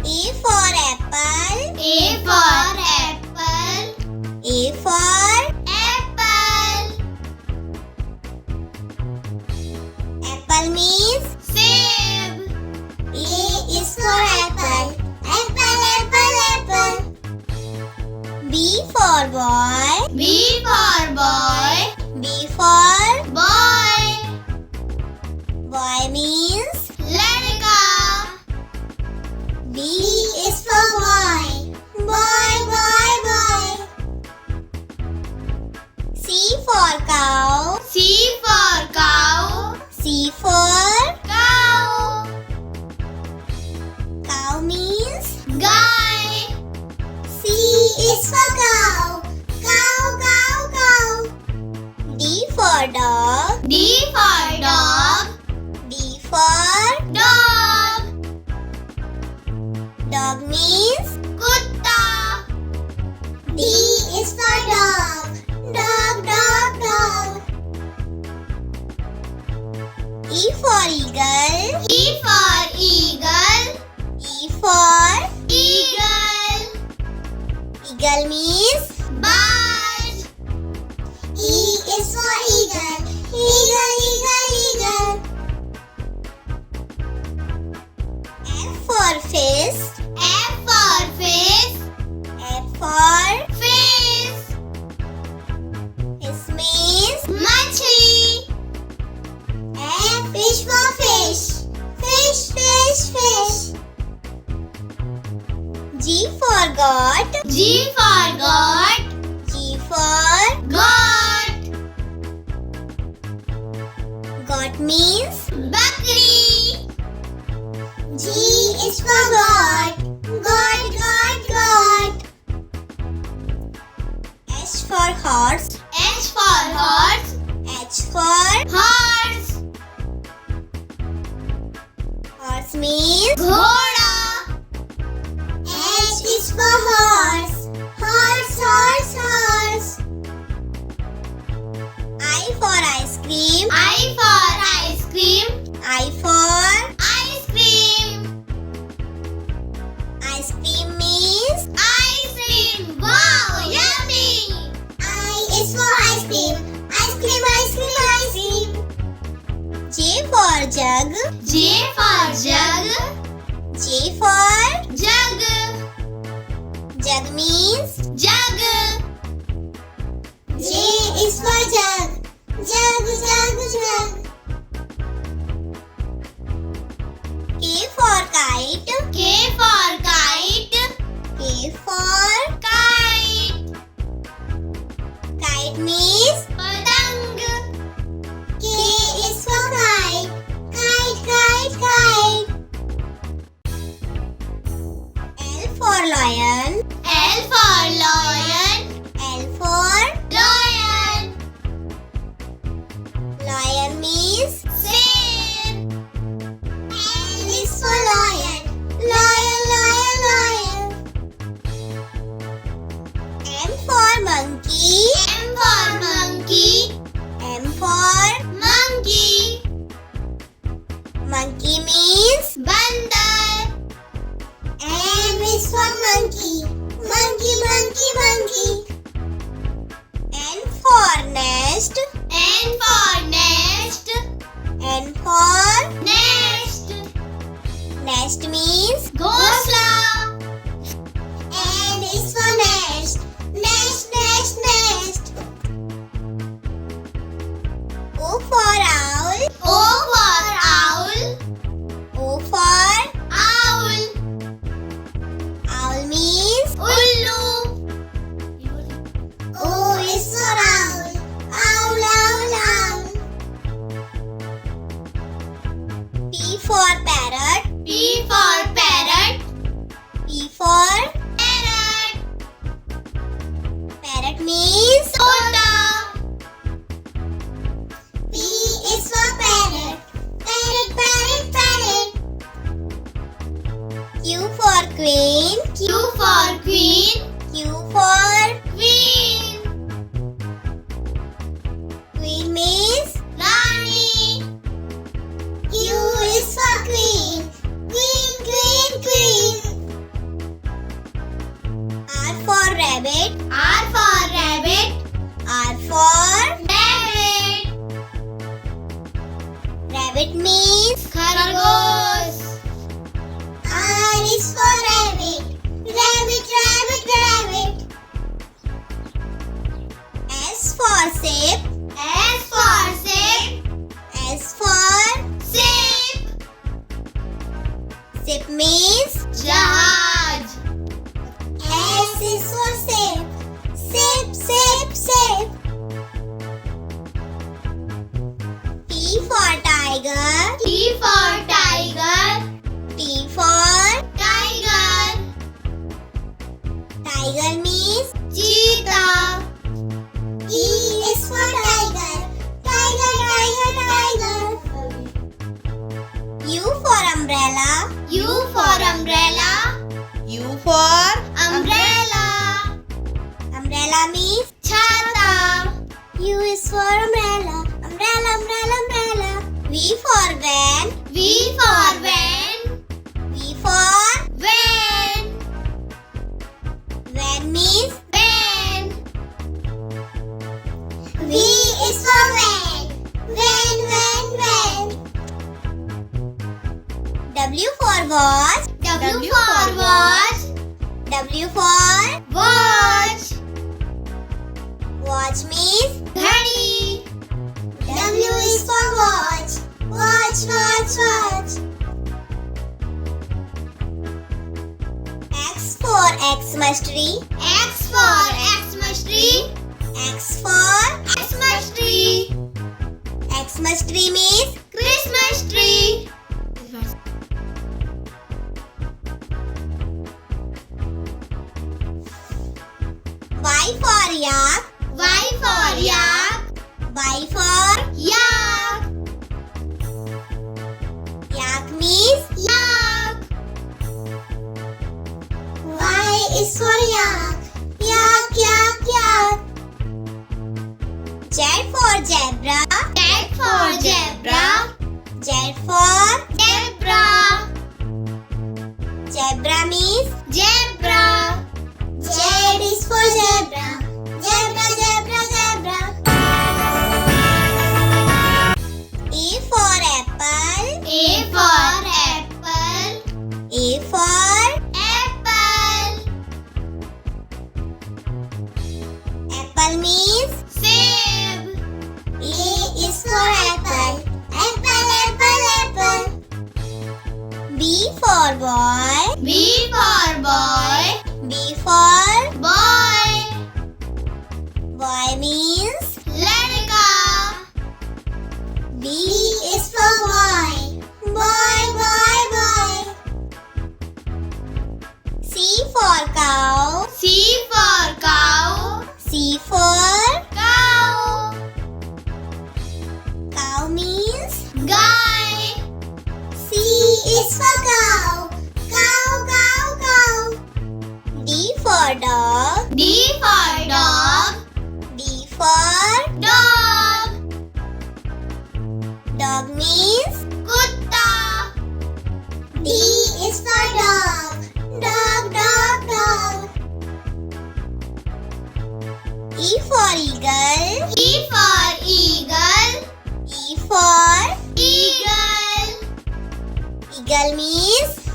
A for apple. A for apple. A for Apple. apple means Save. A is for apple. Apple, apple, apple. B for boy. B for boy. B for Boy. boy means Lekar. B is for boy. Boy, boy, boy. C for cow. C for cow. C for Cow. cow means Guy. C is for cow. Cow, cow, cow. D for dog. D for dog. D for Dog. dog means Kutta. D is for dog. Dog, dog, dog. E for eagle. E for eagle. E for Eagle. eagle means Bird. E is for eagle. Eagle, eagle, eagle. F for fish. F for fish. F for Fish. fish means Machli. F is for fish. Fish, fish, fish. G for goat. G for goat. G for Goat. goat means Bakri. G is for goat. Goat, goat, goat. H for horse. H for horse. H for Horse. horse means Ghoda. H is for horse. Horse, horse, horse. I for ice cream. I for ice cream. I for Ice cream. ice cream means Ice cream. Wow, yummy. I is for ice cream. Ice cream, ice cream, ice cream. J for jug. J for jug. J for Jug. jug means Jug. J is for jug. Jug, jug, jug. K for kite. K for kite. K for Kite. kite means Patang. K is for kite. Kite, kite, kite. L for lion. L for lion. L for Lion. lion means Same. L is for lion. Lion, lion, lion. M for monkey. M for monkey. M for Monkey. monkey means Bandar. M is for monkey. Monkey, monkey, monkey. N for nest. N for nest. N for Nest. nest means Ghosla. N is for nest. Nest, nest, nest. O for owl. O for owl. O for Owl. owl means Ullu. O is for owl. Owl, owl, owl. P for parrot. P for parrot. P for Parrot. parrot means Tota. P is for parrot. Parrot, parrot, parrot. Q for queen. Q for queen. Q for Queen. queen means Rani. Q is for queen. Queen, queen, queen. means जहाज. S is for sip. Sip, sip, sip. T for tiger. T for tiger. T for Tiger. tiger means Cheetah. E is for tiger. Tiger, tiger, tiger. U for umbrella. U for umbrella. U for Umbrella. Umbrella means Chhata. U is for umbrella. Umbrella, umbrella, umbrella. V for van. V for van. V for Van. van means Van. V is for van. Van, van, van. W for watch. W for watch. W for Watch. watch means घड़ी. W is for watch. Watch, watch, watch. X for Xmas tree. X for Xmas tree. X for Xmas tree. Xmas tree means Christmas tree. Y for yak. Y for yak. Y for Yak. yak means Yak. Y is for yak. Yak, yak, yak. Z for zebra. Z for zebra. Z for Zebra. zebra means Zebra. Z is for zebra. Zebra, zebra, zebra. A for apple. A for apple. A for Apple. apple means Seb. A is for apple. Apple, apple, apple. B for boy. B for boy. B for Boy. boy means Ladka. B is for boy. Boy, boy, boy. C for cow. C for cow. C for Cow. cow means Guy. C is for cow. Cow, cow, cow. D for dog. D for dog. D for Dog. dog means Kutta. D is for dog. Dog, dog, dog. E for eagle. E for eagle. E for Eagle. eagle means